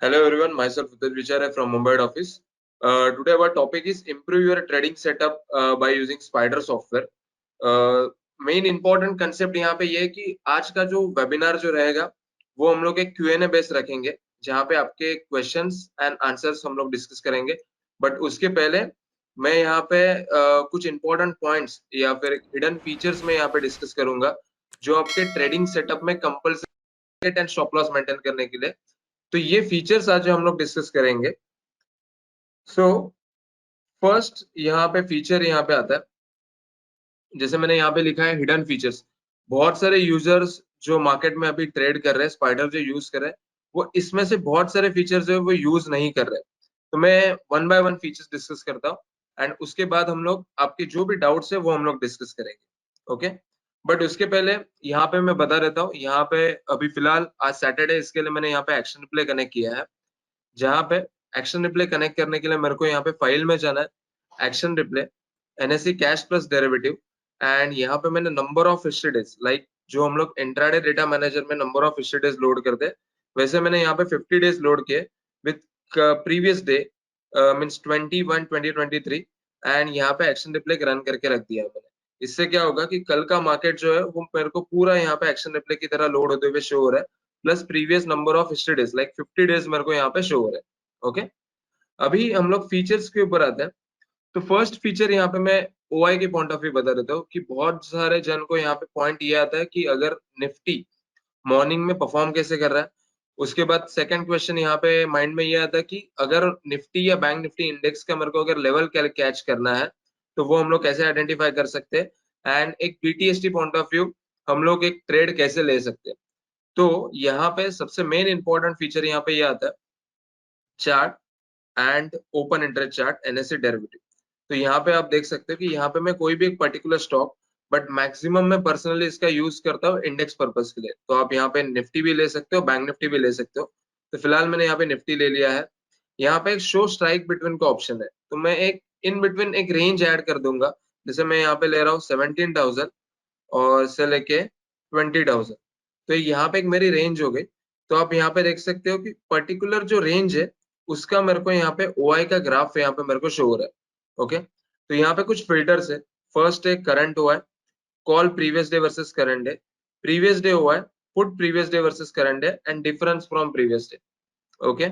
Hello everyone, myself Uday Vichare from Mumbai office. Today our topic is improve your trading setup by using Spider software. Main important concept यहाँ पे ये है कि आज का जो वेबिनार जो रहेगा वो हम लोग एक Q&A बेस रखेंगे जहाँ पे आपके क्वेश्चंस एंड आंसर्स हम लोग डिस्कस करेंगे. बट उसके पहले मैं यहाँ पे कुछ इंपॉर्टेंट पॉइंट्स या फिर हिडन फीचर्स में यहाँ पे डिस्कस करूंगा जो आपके ट्रेडिंग सेटअप में compulsory and stop loss maintain करने के लिए. तो ये फीचर्स आज हम लोग डिस्कस करेंगे. सो फर्स्ट यहाँ पे फीचर यहाँ पे आता है, जैसे मैंने यहाँ पे लिखा है हिडन फीचर्स. बहुत सारे यूजर्स जो मार्केट में अभी ट्रेड कर रहे हैं, स्पाइडर जो यूज कर रहे हैं, वो इसमें से बहुत सारे फीचर्स जो है वो यूज नहीं कर रहे. तो मैं one by one features discuss करता हूँ एंड उसके बाद हम लोग आपके जो भी डाउट्स है वो हम लोग डिस्कस करेंगे. ओके, बट उसके पहले यहाँ पे मैं बता देता हूँ, यहाँ पे अभी फिलहाल आज सैटरडे, इसके लिए मैंने यहाँ पे एक्शन रिप्ले कनेक्ट किया है. जहाँ पे एक्शन रिप्ले कनेक्ट करने के लिए मेरे को यहाँ पे फाइल में जाना है, action replay NSC cash plus derivative, and यहाँ पे मैंने number of history days, like जो हम लोग इंट्राडे डेटा मैनेजर में number of history days load करते हैं, वैसे मैंने यहाँ पे 50 डेज लोड किए with previous day means 21/2023, and यहाँ पे एक्शन रिप्ले रन करके रख दिया है मैंने. इससे क्या होगा कि कल का मार्केट जो है वो मेरे को पूरा यहाँ पे एक्शन रिप्ले की तरह लोड होते हुए शो हो रहा है, plus previous number of history days like 50 days मेरे को यहाँ पे शो हो रहा है. ओके, अभी हम लोग फीचर्स के ऊपर आते हैं. तो फर्स्ट फीचर यहाँ पे मैं ओआई के पॉइंट ऑफ व्यू बता देता हूँ कि बहुत सारे जन को यहाँ पे पॉइंट ये आता है कि अगर निफ्टी मॉर्निंग में परफॉर्म कैसे कर रहा है. उसके बाद सेकंड क्वेश्चन यहाँ पे माइंड में ये आता है कि अगर निफ्टी या बैंक निफ्टी इंडेक्स का मेरे को अगर लेवल कैच करना है तो वो हम लोग कैसे आइडेंटिफाई कर सकते हैं, एंड एक बीटीएसटी पॉइंट ऑफ व्यू हम लोग एक ट्रेड कैसे ले सकते हैं. तो यहाँ पे सबसे मेन इंपॉर्टेंट फीचर यहाँ पे ये आता है, chart and open interest chart NSC derivative. तो यहाँ पे आप देख सकते हो कि यहाँ पे मैं कोई भी एक पर्टिकुलर स्टॉक, बट मैक्सिमम मैं पर्सनली इसका यूज करता हूँ इंडेक्स पर्पस के लिए. तो आप यहाँ पे निफ्टी भी ले सकते हो, बैंक निफ्टी भी ले सकते हो. तो फिलहाल मैंने यहाँ पे निफ्टी ले लिया है. यहाँ पे एक शो स्ट्राइक बिटवीन का ऑप्शन है, तो मैं एक इन बिटवीन एक रेंज ऐड कर दूंगा. जैसे मैं यहाँ पे ले रहा हूँ 17,000 और से लेके 20,000. तो यहाँ पे एक मेरी रेंज हो गई. तो आप यहाँ पे देख सकते हो कि पर्टिकुलर जो रेंज है उसका मेरे को यहाँ पे ओआई का ग्राफ यहाँ पे मेरे को शो हो रहा है. ओके, तो यहाँ पे कुछ फिल्टर्स है. फर्स्ट है current OI, call previous day versus current day, previous day OI, put previous day versus current day, and difference from previous day. Okay,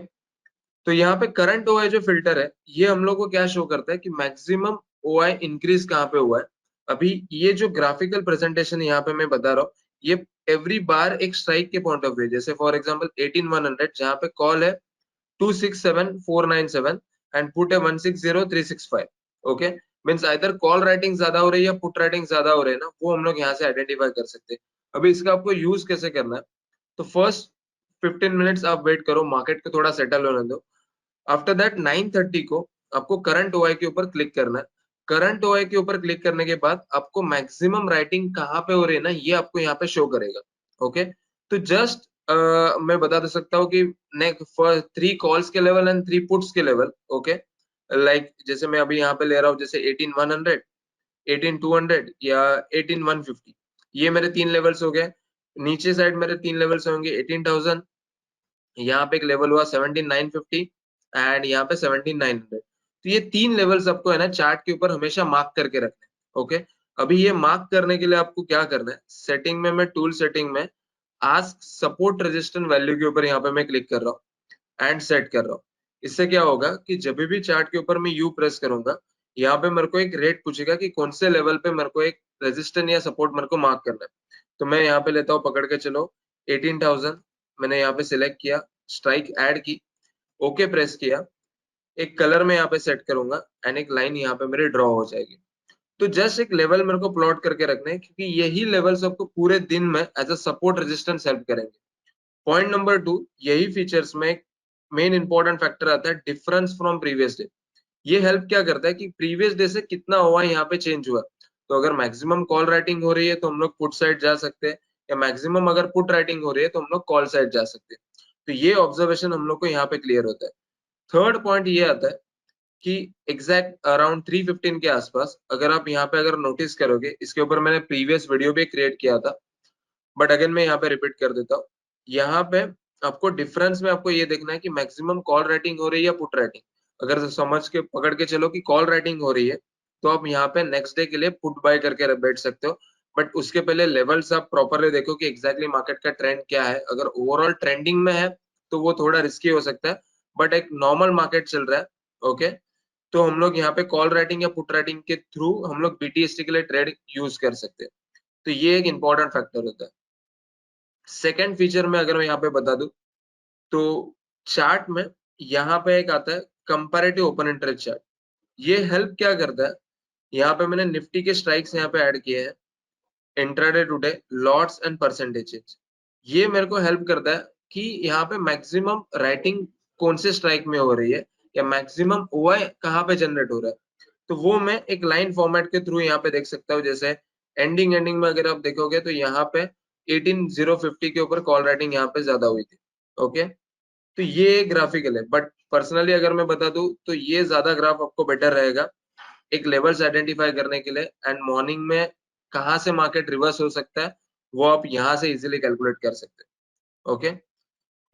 तो यहाँ पे करंट ओआई जो फिल्टर है ये हम लोग को क्या शो करता है कि मैक्सिमम ओआई इंक्रीज कहाँ पे हुआ है. अभी ये जो ग्राफिकल प्रेजेंटेशन यहाँ पे मैं बता रहा हूँ, ये एवरी बार एक स्ट्राइक के पॉइंट ऑफ व्यू, जैसे फॉर एग्जांपल 18,100 जहाँ पे कॉल है 267,497 एंड पुट है 160,365. Okay, means either call writing ज्यादा हो रही है या पुट राइटिंग ज्यादा हो रही है ना, वो हम लोग यहाँ से आइडेंटिफाई कर सकते हैं. अभी इसका आपको यूज कैसे करना है, तो फर्स्ट 15 मिनट्स आप वेट करो, मार्केट को थोड़ा सेटल होने दो. आफ्टर दैट 9:30 को आपको करंट ओआई के ऊपर क्लिक करना है. करंट ओआई के ऊपर क्लिक करने के बाद आपको मैक्सिमम राइटिंग कहाँ पे हो रही है ना, ये आपको यहाँ पे शो करेगा. ओके, तो जस्ट मैं बता दे सकता हूँ कि नेक्स्ट फॉर 3 कॉल्स के लेवल एंड 3 पुट्स के लेवल. ओके, लाइक जैसे मैं अभी यहाँ पे ले रहा हूँ जैसे 18,100, 18,200 या 18,150, ये मेरे 3 लेवल्स हो गए. नीचे साइड मेरे 3 लेवल्स होंगे 18,000, यहाँ पे एक लेवल हुआ 17,950 एंड यहाँ पे 17,900. तो ये 3 लेवल्स आपको है ना चार्ट के ऊपर हमेशा मार्क करके रखना है. ओके, अभी ये मार्क करने के लिए आपको क्या करना है, सेटिंग में मैं टूल सेटिंग में आस्क सपोर्ट रेजिस्टेंस वैल्यू के ऊपर यहाँ पे मैं क्लिक कर रहा हूँ एंड सेट कर रहा हूँ. इससे क्या होगा कि जब भी चार्ट के ऊपर मैं यू प्रेस करूंगा, यहाँ पे मेरे को एक रेट पूछेगा कि कौन से लेवल पे मेरे को एक रेजिस्टेंस या सपोर्ट मेरे को मार्क करना है. तो मैं यहाँ पे लेता हूँ, पकड़ के चलो 18,000 मैंने यहाँ पे सिलेक्ट किया, स्ट्राइक ऐड की, ओके प्रेस किया, एक कलर में यहाँ पे सेट करूंगा एंड एक लाइन यहाँ पे मेरी ड्रॉ हो जाएगी. तो जस्ट एक लेवल मेरे को प्लॉट करके रखना है क्योंकि यही लेवल्स आपको पूरे दिन में as a support resistance help करेंगे. पॉइंट नंबर 2, यही फीचर्स में एक मेन इंपॉर्टेंट फैक्टर आता है डिफरेंस फ्रॉम प्रीवियस डे. ये हेल्प क्या करता है कि प्रीवियस डे से कितना हुआ यहाँ पे चेंज हुआ. तो अगर मैक्सिमम कॉल राइटिंग हो रही है तो हम लोग पुट साइड जा सकते हैं, या मैक्सिमम अगर पुट राइटिंग हो रही है तो हम लोग कॉल साइड जा सकते हैं. तो ये ऑब्जर्वेशन हम लोग को यहाँ पे क्लियर होता है. थर्ड पॉइंट ये आता है कि एग्जैक्ट अराउंड 3:15 के आसपास अगर आप यहाँ पे अगर नोटिस करोगे, इसके ऊपर मैंने प्रीवियस वीडियो भी क्रिएट किया था, बट अगेन मैं यहाँ पे रिपीट कर देता हूँ. यहाँ पे आपको डिफरेंस में आपको ये देखना है कि मैक्सिमम कॉल राइटिंग हो रही है या पुट राइटिंग। अगर समझ के पकड़ के चलो कि कॉल राइटिंग हो रही है, तो आप यहाँ पे नेक्स्ट डे के लिए पुट बाय करके बैठ सकते हो। बट उसके पहले लेवल्स आप प्रॉपरली देखो कि एग्जैक्टली मार्केट का ट्रेंड क्या है। अगर ओवरऑल ट्रेंडिंग में है तो वो थोड़ा रिस्की हो सकता है, बट एक नॉर्मल मार्केट चल रहा है, ओके, तो हम लोग यहाँ पे कॉल राइटिंग या पुट राइटिंग के थ्रू हम लोग बीटीएसटी के लिए ट्रेड यूज कर सकते हैं। तो ये एक इंपॉर्टेंट फैक्टर होता है। सेकेंड फीचर में अगर मैं यहाँ पे बता दूं, तो चार्ट में यहाँ पे एक आता है कंपैरेटिव ओपन इंटरेस्ट चार्ट। ये हेल्प क्या करता है, यहाँ पे मैंने निफ्टी के स्ट्राइक्स यहाँ पे ऐड किए हैं, intraday today, lots and percentages. ये मेरे को हेल्प करता है कि यहाँ पे मैक्सिमम राइटिंग कौन से स्ट्राइक में हो रही है या मैक्सिमम ओआई कहाँ पे जनरेट हो रहा है। तो वो मैं एक लाइन फॉर्मेट के थ्रू यहाँ पे देख सकता हूँ। जैसे एंडिंग में अगर आप देखोगे तो यहाँ पे 18050 के ऊपर कॉल राइटिंग यहाँ पे ज्यादा हुई थी, ओके। तो ये ग्राफिकल है, बट पर्सनली अगर मैं बता दूं तो ये ज्यादा ग्राफ आपको बेटर रहेगा एक लेवल्स आइडेंटिफाई करने के लिए। एंड मॉर्निंग में कहाँ से मार्केट रिवर्स हो सकता है वो आप यहाँ से इजीली कैलकुलेट कर सकते हैं, ओके।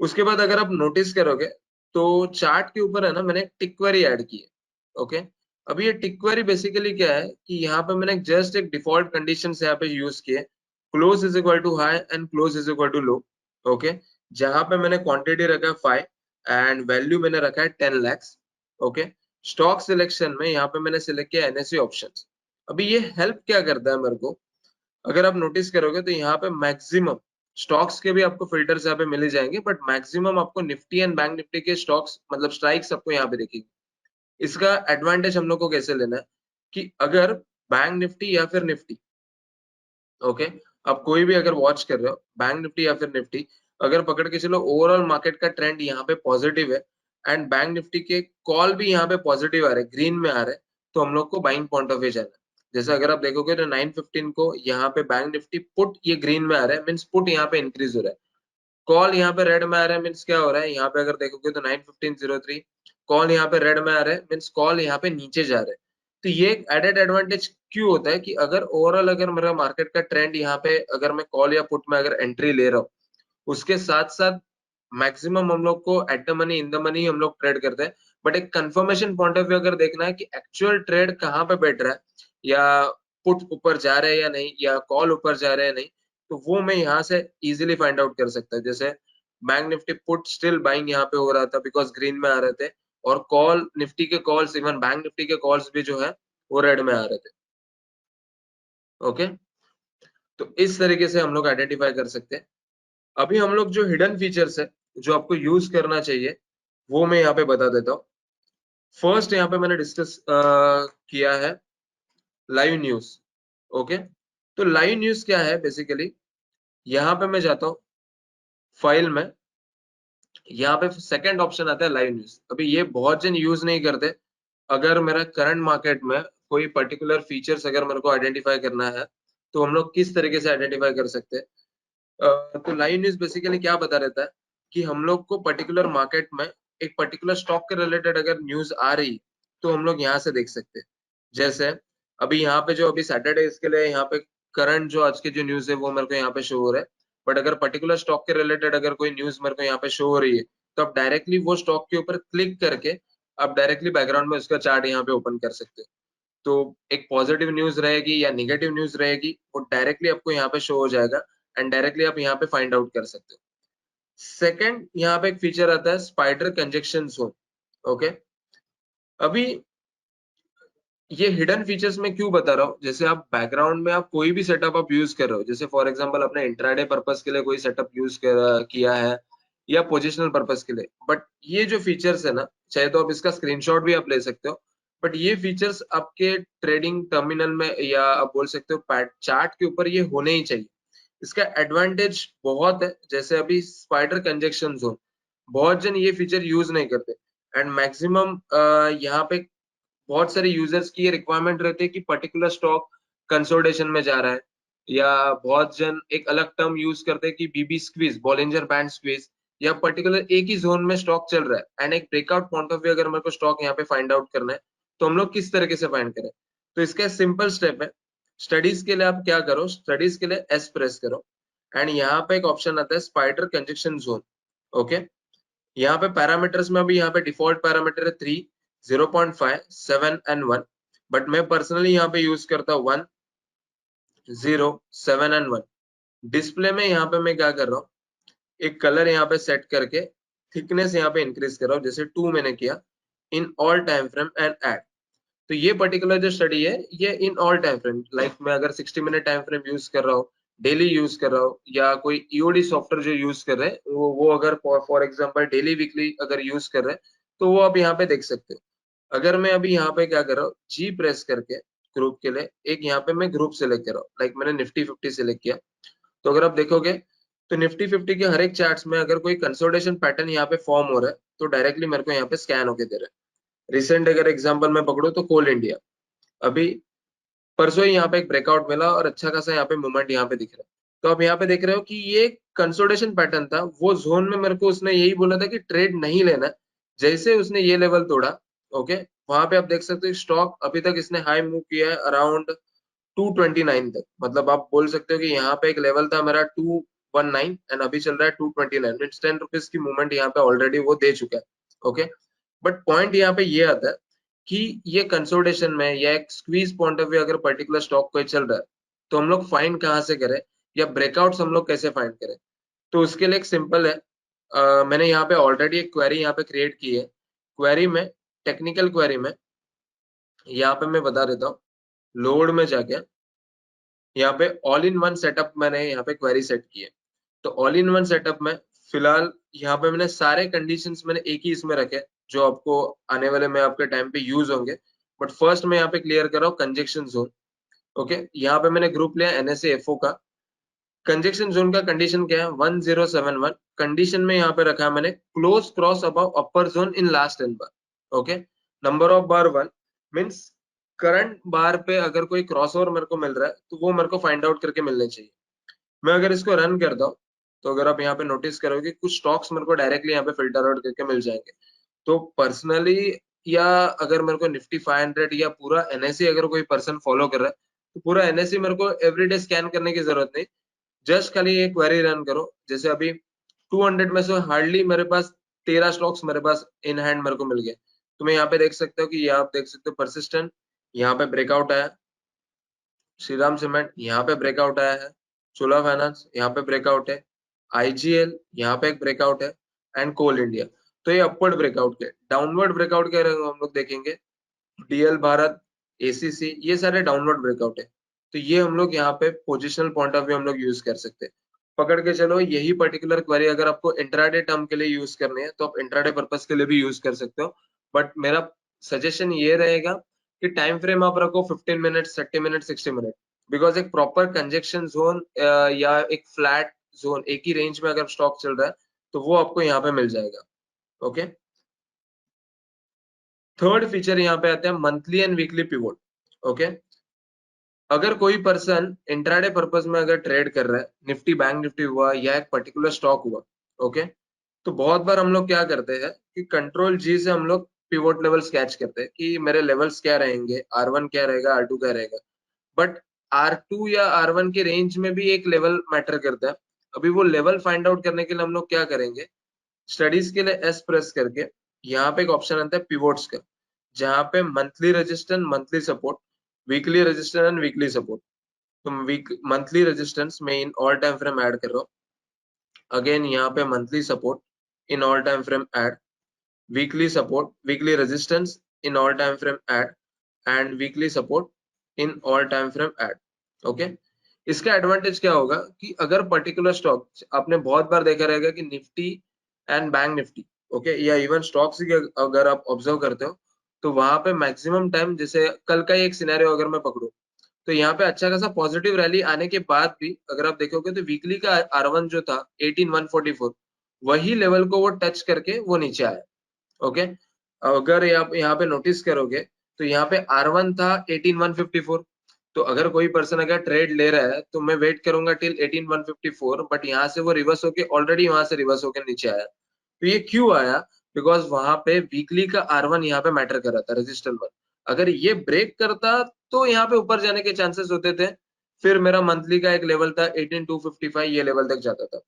उसके बाद अगर आप नोटिस करोगे तो चार्ट के ऊपर है ना, मैंने टिक क्वेरी ऐड की है, ओके। अभी ये टिक क्वेरी बेसिकली क्या है कि यहाँ पे मैंने जस्ट एक डिफॉल्ट कंडीशन यहाँ पे यूज किए, close is equal to high and close is equal to low, okay. जहां पे मैंने क्वांटिटी रखा है 5 एंड वैल्यू मैंने रखा है 10 lakhs, ओके। स्टॉक सिलेक्शन में यहाँ पे मैंने सिलेक्ट किया एनएससी ऑप्शंस। अभी ये हेल्प क्या करता है मेरे को, अगर आप नोटिस करोगे तो यहाँ पे मैक्सिमम स्टॉक्स के भी आपको फिल्टर्स यहाँ पे मिल जाएंगे, बट मैक्सिमम आपको निफ्टी एंड बैंक निफ्टी के स्टॉक्स मतलब स्ट्राइक्स आपको यहाँ पे दिखेगी। इसका एडवांटेज हम लोग को कैसे लेना है कि अगर बैंक निफ्टी या फिर निफ्टी, ओके, आप कोई भी अगर वॉच कर रहे हो बैंक निफ्टी या फिर निफ्टी, अगर पकड़ के चलो ओवरऑल मार्केट का ट्रेंड यहाँ पे पॉजिटिव है एंड बैंक निफ्टी के कॉल भी यहाँ पे पॉजिटिव आ रहे, ग्रीन में आ रहे, तो हम लोग को बाइंग पॉइंट ऑफ व्यू जाना है। जैसे अगर आप देखोगे तो 9:15 को यहाँ पे बैंक निफ्टी पुट ये ग्रीन में आ रहा है, मीन्स पुट यहाँ पे इंक्रीज हो रहा है। कॉल यहाँ पे रेड में आ रहा है, मीन्स क्या हो रहा है, यहाँ पे अगर देखोगे तो 9:15:03 कॉल यहाँ पे रेड में आ रहा है, मीन्स कॉल यहाँ पे नीचे जा रहा है। तो ये एक एडेड एडवांटेज क्यों होता है कि अगर ओवरऑल अगर मेरा मार्केट का ट्रेंड यहाँ पे अगर मैं कॉल या पुट में अगर एंट्री ले रहा हूँ, उसके साथ साथ मैक्सिमम हम लोग को at the money in the money हम लोग ट्रेड करते हैं। बट एक कंफर्मेशन पॉइंट ऑफ व्यू अगर देखना है कि एक्चुअल ट्रेड कहाँ पे बैठ रहा है, या पुट ऊपर जा रहे हैं या नहीं, या कॉल ऊपर जा रहे हैं नहीं, तो वो मैं यहाँ से इजीली फाइंड आउट कर सकता है। जैसे bank Nifty put still buying यहाँ पे हो रहा था बिकॉज ग्रीन में आ रहे थे, और कॉल निफ्टी के कॉल्स इवन बैंक निफ्टी के कॉल्स भी जो है वो रेड में आ रहे थे, ओके। तो इस तरीके से हम लोग आइडेंटिफाई कर सकते हैं। अभी हम लोग जो हिडन फीचर्स है जो आपको यूज करना चाहिए वो मैं यहाँ पे बता देता हूँ। फर्स्ट यहाँ पे मैंने डिस्कस किया है लाइव न्यूज, ओके। तो लाइव न्यूज क्या है बेसिकली, यहाँ पे मैं जाता हूँ फाइल में, यहाँ पे सेकंड ऑप्शन आता है लाइव न्यूज। अभी ये बहुत जन यूज नहीं करते। अगर मेरा करंट मार्केट में कोई पर्टिकुलर फीचर्स अगर मेरे को आइडेंटिफाई करना है तो हम लोग किस तरीके से आइडेंटिफाई कर सकते हैं। तो लाइव न्यूज बेसिकली क्या बता रहता है कि हम लोग को पर्टिकुलर मार्केट में एक पर्टिकुलर स्टॉक के रिलेटेड अगर न्यूज आ रही तो हम लोग यहाँ से देख सकते हैं। जैसे अभी यहाँ पे जो अभी सैटरडे इसके लिए यहाँ पे करंट जो आज के जो न्यूज है वो मेरे को यहाँ पे शो हो रहा है। बट अगर पर्टिकुलर स्टॉक के रिलेटेड अगर कोई न्यूज मेरे को यहाँ पे शो हो रही है तो आप डायरेक्टली वो स्टॉक के ऊपर क्लिक करके आप डायरेक्टली बैकग्राउंड में उसका चार्ट यहाँ पे ओपन कर सकते हो। तो एक पॉजिटिव न्यूज रहेगी या निगेटिव न्यूज रहेगी वो डायरेक्टली आपको यहाँ पे शो हो जाएगा एंड डायरेक्टली आप यहाँ पे फाइंड आउट कर सकते हो। सेकंड यहाँ पे एक फीचर आता है स्पाइडर कंजक्शन जोन, ओके। अभी ये हिडन फीचर्स में क्यों बता रहा हूँ, जैसे आप बैकग्राउंड में आप कोई भी सेटअप आप यूज कर रहे हो, जैसे फॉर एग्जांपल अपने इंट्राडे पर्पस के लिए कोई सेटअप किया है या पोजिशनल पर्पस के लिए, बट ये जो फीचर्स है ना, चाहे तो आप इसका स्क्रीनशॉट भी आप ले सकते हो, बट ये फीचर्स आपके ट्रेडिंग टर्मिनल में या आप बोल सकते हो चार्ट के ऊपर ये होने ही चाहिए। इसका एडवांटेज बहुत है, जैसे अभी स्पाइडर कंजक्शन जोन बहुत जन ये फीचर यूज नहीं करते एंड मैक्सिमम यहाँ पे बहुत सारे यूजर्स की ये रिक्वायरमेंट रहती है कि पर्टिकुलर स्टॉक कंसोलिडेशन में जा रहा है, या बहुत जन एक अलग टर्म यूज करते हैं कि बीबी स्क्वीज, बॉलिंजर बैंड स्क्वीज, या पर्टिकुलर एक ही जोन में स्टॉक चल रहा है एंड एक ब्रेकआउट पॉइंट ऑफ व्यू अगर मेरे को स्टॉक यहाँ पे फाइंड आउट करना है तो हम लोग किस तरीके से फाइंड करें। तो इसका सिंपल स्टेप है, स्टडीज के लिए आप क्या करो, स्टडीज के लिए एस प्रेस करो एंड यहाँ पे एक ऑप्शन आता है स्पाइडर कंजक्शन जोन, ओके, यहाँ पे पैरामीटर्स में अभी यहाँ पे डिफॉल्ट पैरामीटर है 3, 0.5, 7 एंड 1, बट मैं पर्सनली यहाँ पे यूज करता हूँ 1, 0, 7 एंड 1। डिस्प्ले में यहाँ पे मैं क्या कर रहा हूँ, एक कलर यहाँ पे सेट करके थिकनेस यहाँ पे इंक्रीज कर रहा हूँ, जैसे 2 मैंने किया, इन all time frame and add. तो ये पर्टिकुलर जो स्टडी है ये इन ऑल टाइम फ्रेम, लाइक मैं अगर 60 मिनट टाइम फ्रेम यूज कर रहा हूँ, डेली यूज कर रहा हूँ, या कोई ईओडी सॉफ्टवेयर जो यूज कर रहे हैं वो अगर फॉर एग्जांपल डेली वीकली अगर यूज कर रहे हैं, तो वो आप यहाँ पे देख सकते हो। अगर मैं अभी यहाँ पे क्या कर रहा हूँ, जी प्रेस करके ग्रुप के लिए एक यहाँ पे मैं ग्रुप सेलेक्ट कर रहा हूँ, लाइक मैंने निफ्टी 50 सेलेक्ट किया। तो अगर आप देखोगे तो निफ्टी 50 के हर एक चार्ट्स में अगर कोई कंसोलिडेशन पैटर्न यहाँ पे फॉर्म हो रहा है, तो डायरेक्टली मेरे को यहाँ पे स्कैन होके दे रहा है। रिसेंट अगर एग्जांपल मैं पकड़ू तो कोल इंडिया, अभी परसों ही यहाँ पे एक ब्रेकआउट मिला और अच्छा खासा यहाँ पे मूवमेंट यहाँ पे दिख रहा है। तो आप यहाँ पे देख रहे हो कि ये कंसोलिडेशन पैटर्न था, वो जोन में मेरे को उसने यही बोला था कि ट्रेड नहीं लेना है। जैसे उसने ये लेवल तोड़ा, ओके, वहां पे आप देख सकते हो स्टॉक अभी तक इसने हाई मूव किया है अराउंड 229 तक। मतलब आप बोल सकते हो कि यहाँ पे एक लेवल था मेरा 219 एंड अभी चल रहा है 229, मीन्स 10 रुपीज की मूवमेंट यहाँ पे ऑलरेडी वो दे चुका है। ओके, बट पॉइंट यहाँ पे ये आता है कि ये कंसोलिडेशन में या एक स्क्वीज पॉइंट ऑफ व्यू अगर पर्टिकुलर स्टॉक कोई चल रहा है, तो हम लोग फाइंड कहाँ से करें, या ब्रेकआउट्स हम लोग कैसे फाइंड करें। तो उसके लिए एक सिंपल है, मैंने यहाँ पे ऑलरेडी एक क्वेरी यहाँ पे क्रिएट की है। क्वेरी में, टेक्निकल क्वेरी में यहाँ पे मैं बता देता हूँ, लोड में जाके यहाँ पे ऑल इन वन सेटअप मैंने यहाँ पे क्वेरी सेट की है। तो ऑल इन वन सेटअप में फिलहाल यहाँ पे मैंने सारे कंडीशंस मैंने एक ही इसमें रखे, जो आपको आने वाले में आपके टाइम पे यूज होंगे। बट फर्स्ट मैं यहाँ पे क्लियर कर रहा हूँ कंजेक्शन जोन। ओके, यहाँ पे मैंने ग्रुप लिया एनएसए एफओ का। कंजेक्शन जोन का कंडीशन क्या है, 1071। कंडीशन में यहाँ पे रखा है मैंने close cross above upper zone in last N bar. Okay, number of bar 1, means current bar पे अगर कोई क्रॉस ओवर मेरे को मिल रहा है तो वो मेरे को फाइंड आउट करके मिलने चाहिए। मैं अगर इसको रन करता हूँ, तो अगर आप यहाँ पे नोटिस करोगे कुछ स्टॉक्स मेरे को डायरेक्टली यहाँ पे फिल्टर आउट करके मिल जाएंगे। तो पर्सनली, या अगर मेरे को निफ्टी 500 या पूरा एनएससी अगर कोई पर्सन फॉलो कर रहा है, तो पूरा एनएससी मेरे को एवरीडे स्कैन करने की जरूरत नहीं। जस्ट खाली एक क्वेरी रन करो, जैसे अभी 200 में से हार्डली मेरे पास 13 स्टॉक्स मेरे पास इन हैंड मेरे को मिल गए। तो मैं यहाँ पे देख सकते हो कि यहाँ आप देख सकते हो परसिस्टेंट, यहाँ पे ब्रेकआउट आया, श्रीराम सीमेंट यहाँ पे ब्रेकआउट आया है, चोला फाइनेंस यहाँ पे ब्रेकआउट है, आईजीएल यहाँ पे एक ब्रेकआउट है, एंड कोल इंडिया। तो ये अपवर्ड ब्रेकआउट के, डाउनवर्ड ब्रेकआउट के हम लोग देखेंगे, डीएल भारत, एसीसी, ये सारे डाउनवर्ड ब्रेकआउट है। तो ये हम लोग यहाँ पे पोजिशनल पॉइंट ऑफ व्यू हम लोग यूज कर सकते हैं। पकड़ के चलो, यही पर्टिकुलर क्वेरी अगर आपको इंट्राडे टर्म के लिए यूज करनी है तो आप इंट्राडे पर्पस के लिए भी यूज कर सकते हो। बट मेरा सजेशन ये रहेगा कि टाइम फ्रेम आप रखो 15 मिनट, 30 मिनट, 60 मिनट, बिकॉज एक प्रॉपर कंजेक्शन जोन या एक फ्लैट जोन एक ही रेंज में अगर स्टॉक चल रहा है तो वो आपको यहाँ पे मिल जाएगा। ओके, थर्ड फीचर यहाँ पे आते हैं monthly and weekly pivot. Okay, अगर कोई पर्सन इंट्राडे पर्पस में अगर ट्रेड कर रहा है, निफ्टी बैंक निफ्टी हुआ या एक पर्टिकुलर स्टॉक हुआ, ओके, तो बहुत बार हम लोग क्या करते हैं कि कंट्रोल जी से हम लोग पिवोट लेवल स्केच करते हैं कि मेरे लेवल्स क्या रहेंगे, R1 क्या रहेगा, R2 क्या रहेगा। बट R2 या R1 के रेंज में भी एक लेवल मैटर करता है। अभी वो लेवल फाइंड आउट करने के लिए हम लोग क्या करेंगे, स्टडीज के लिए एस प्रेस करके यहाँ पे एक ऑप्शन आता है पिवोट्स का, जहाँ पे monthly resistance, monthly support, weekly resistance and weekly support. तो वीक मंथली रेजिस्टेंस में इन ऑल टाइम फ्रेम ऐड कर रहा हूँ, अगेन यहाँ पे monthly support in all time frame add, weekly support, weekly resistance in all time frame add, and weekly support in all time frame add. Okay, इसका advantage क्या होगा कि अगर पर्टिकुलर स्टॉक, आपने बहुत बार देखा रहेगा कि Nifty and bank Nifty, okay, या इवन स्टॉक्स की अगर आप ऑब्जर्व करते हो, तो वहां पे मैक्सिमम टाइम, जैसे कल का ही एक सिनेरियो अगर मैं पकड़ू, तो यहाँ पे अच्छा खासा पॉजिटिव रैली आने के बाद भी अगर आप देखोगे तो वीकली का R1 जो था 18144, वही लेवल को वो टच करके वो नीचे आया। ओके, अगर आप यहाँ पे नोटिस करोगे तो यहाँ पे R1 था 18154। तो अगर कोई पर्सन अगर ट्रेड ले रहा है तो मैं वेट करूंगा टिल 18154, बट यहाँ से वो रिवर्स होके ऑलरेडी वहां से रिवर्स होके नीचे आया। तो ये क्यों आया, बिकॉज वहां पे वीकली का R1 यहाँ पे मैटर कर रहा था, रेजिस्टेंस 1। अगर ये ब्रेक करता तो यहाँ पे ऊपर जाने के चांसेस होते थे, फिर मेरा मंथली का एक लेवल था 18255, ये लेवल तक जाता था।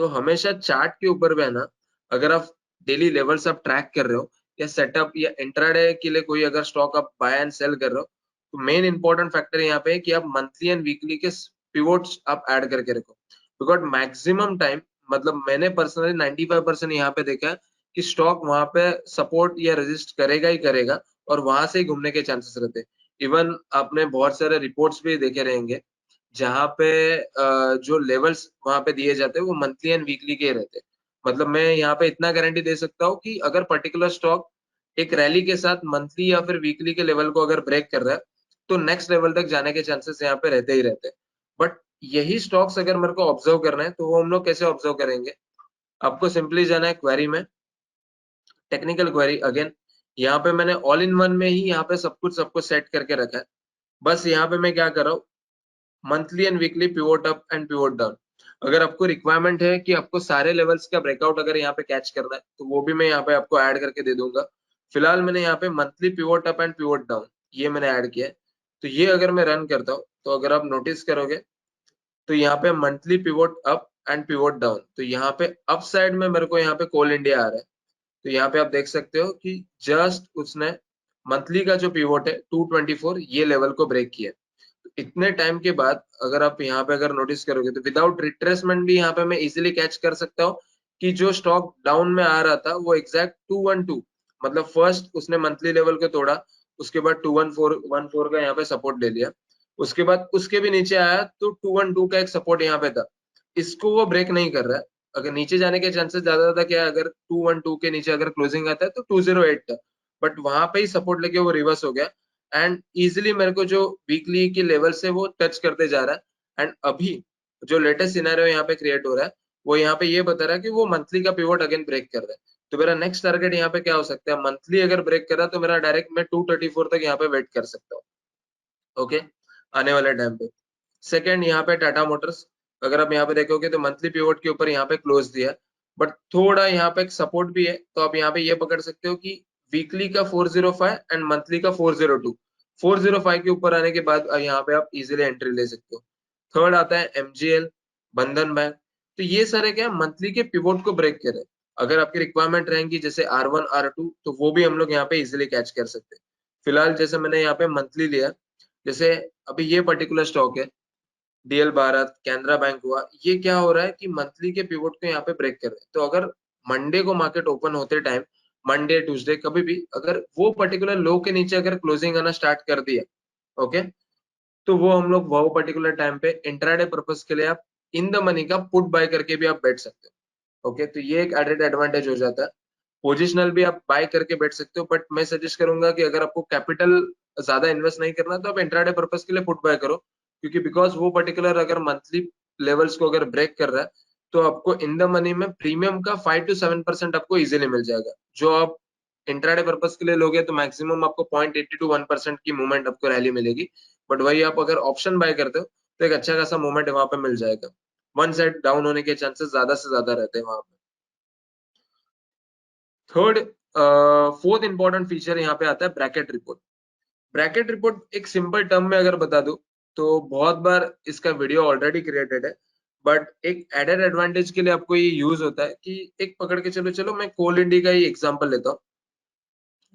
तो हमेशा चार्ट के ऊपर भी है ना, अगर आप डेली लेवल्स आप ट्रैक कर रहे हो या सेटअप या इंट्राडे के लिए कोई अगर स्टॉक आप बाय एंड सेल कर रहे हो, तो मेन इंपॉर्टेंट फैक्टर यहाँ पे है कि आप मंथली एंड वीकली के पिवोट्स आप ऐड करके रखो। बिकॉज मैक्सिमम टाइम, मतलब मैंने पर्सनली 95% यहाँ पे देखा है कि स्टॉक वहां पे सपोर्ट या रेजिस्ट करेगा ही करेगा और वहां से ही घूमने के चांसेस रहते हैं। इवन आपने बहुत सारे रिपोर्ट्स भी देखे रहेंगे जहाँ पे जो लेवल्स वहां पे दिए जाते हैं वो मंथली एंड वीकली के रहते हैं। मतलब मैं यहाँ पे इतना गारंटी दे सकता हूँ कि अगर पर्टिकुलर स्टॉक एक रैली के साथ मंथली या फिर वीकली के लेवल को अगर ब्रेक कर रहा है, तो नेक्स्ट लेवल तक जाने के चांसेस यहाँ पे रहते ही रहते हैं। बट यही स्टॉक्स अगर मेरे को ऑब्जर्व करना है, तो वो हम लोग कैसे ऑब्जर्व करेंगे? आपको सिंपली जाना है क्वेरी में, टेक्निकल क्वेरी अगेन। यहाँ पे मैंने ऑल इन वन में ही यहाँ पे सब कुछ सबको सेट करके रखा है। बस यहाँ पे मैं क्या कर रहा हूँ, monthly and weekly pivot up and pivot down. अगर आपको रिक्वायरमेंट है कि आपको सारे लेवल्स का ब्रेकआउट अगर यहाँ पे कैच करना है, तो वो भी मैं यहाँ पे आपको ऐड करके दे दूंगा। फिलहाल मैंने यहाँ पे monthly pivot up and pivot down ये मैंने ऐड किया है। तो ये अगर मैं रन करता हूँ, तो अगर आप नोटिस करोगे, तो यहाँ पे monthly pivot up and pivot down, तो यहाँ पे अप साइड में मेरे को यहाँ पे कोल इंडिया आ रहा है। तो यहाँ पे आप देख सकते हो कि जस्ट उसने मंथली का जो पिवोट है 224 ये लेवल को ब्रेक किया। इतने टाइम के बाद अगर आप यहाँ पे अगर नोटिस करोगे, तो विदाउट रिट्रेसमेंट भी यहाँ पे मैं इजीली कैच कर सकता हूँ कि जो स्टॉक डाउन में आ रहा था वो एग्जैक्ट 212, मतलब फर्स्ट उसने मंथली लेवल को तोड़ा, उसके बाद 214 का यहाँ पे सपोर्ट ले लिया, उसके बाद उसके भी नीचे आया तो 212 का एक सपोर्ट यहाँ पे था, इसको वो ब्रेक नहीं कर रहा है। अगर नीचे जाने के चांसेस ज्यादा क्या है, अगर 212 के नीचे अगर क्लोजिंग आता है तो 208 था, बट वहां पे ही सपोर्ट लेके वो रिवर्स हो गया एंड इजिली मेरे को जो वीकली के लेवल से वो टच करते जा रहा है। एंड अभी जो लेटेस्ट सिनेरियो यहाँ पे क्रिएट हो रहा है, वो यहाँ पे ये बता रहा है कि वो मंथली का पिवोट अगेन ब्रेक कर रहा है। तो मेरा नेक्स्ट टारगेट यहाँ पे क्या हो सकता है, मंथली अगर ब्रेक कर रहा है तो मेरा डायरेक्ट मैं 234 तक यहाँ पे वेट कर सकता हूँ। ओके, आने वाले टाइम पे। सेकंड यहाँ पे टाटा मोटर्स, अगर आप यहाँ पे देखोगे तो मंथली पिवोट के ऊपर यहाँ पे क्लोज दिया, बट थोड़ा यहाँ पे एक सपोर्ट भी है, तो आप यहाँ पे ये पकड़ सकते हो कि वीकली का 405 एंड मंथली का 402, 405 के ऊपर आने के बाद यहाँ पे आप इजीली एंट्री ले सकते हो। थर्ड आता है एमजीएल, बंधन बैंक। तो ये सारे क्या मंथली के पिवोट को ब्रेक करे। अगर आपकी रिक्वायरमेंट रहेंगी जैसे R1 R2, तो वो भी हम लोग यहाँ पे इजिली कैच कर सकते हैं। फिलहाल जैसे मैंने यहाँ पे मंथली लिया, जैसे अभी ये पर्टिकुलर स्टॉक है डीएल भारत, कैनरा बैंक हुआ, ये क्या हो रहा है कि मंथली के पिवोट को यहाँ पे ब्रेक कर रहे हैं। तो अगर मंडे को मार्केट ओपन होते टाइम, मंडे ट्यूसडे कभी भी अगर वो पर्टिकुलर लो के नीचे अगर क्लोजिंग आना स्टार्ट कर दिया, ओके, तो वो हम लोग वो पर्टिकुलर टाइम पे इंट्राडे पर्पस के लिए आप इन द मनी का पुट बाय करके भी आप बैठ सकते हो। ओके, तो ये एक एडेड एडवांटेज हो जाता है। पोजिशनल भी आप बाय करके बैठ सकते हो, बट मैं सजेस्ट करूंगा कि अगर आपको कैपिटल ज्यादा इन्वेस्ट नहीं करना तो आप इंट्राडे पर्पस के लिए पुट बाय करो, क्योंकि बिकॉज वो पर्टिकुलर अगर मंथली लेवल्स को अगर ब्रेक कर रहा है, तो आपको इन द मनी में प्रीमियम का 5 to 7% आपको इजीली मिल जाएगा। जो आप इंट्राडे पर्पस के लिए लोगे तो मैक्सिमम आपको 0.80 to 1% की मूवमेंट आपको रैली मिलेगी, बट वही आप अगर ऑप्शन बाय करते हो तो एक अच्छा खासा मूवमेंट वहां पे मिल जाएगा। वन साइड डाउन होने के चांसेस ज्यादा से ज्यादा रहते हैं वहां पे। थर्ड, फोर्थ इंपॉर्टेंट फीचर यहाँ पे आता है ब्रैकेट रिपोर्ट। ब्रैकेट रिपोर्ट एक सिंपल टर्म में अगर बता दूं, तो बहुत बार इसका वीडियो ऑलरेडी क्रिएटेड है, बट एक एडेड एडवांटेज के लिए आपको ये यूज होता है कि एक पकड़ के चलो, चलो मैं कोल इंडिया का ही एग्जांपल लेता हूँ।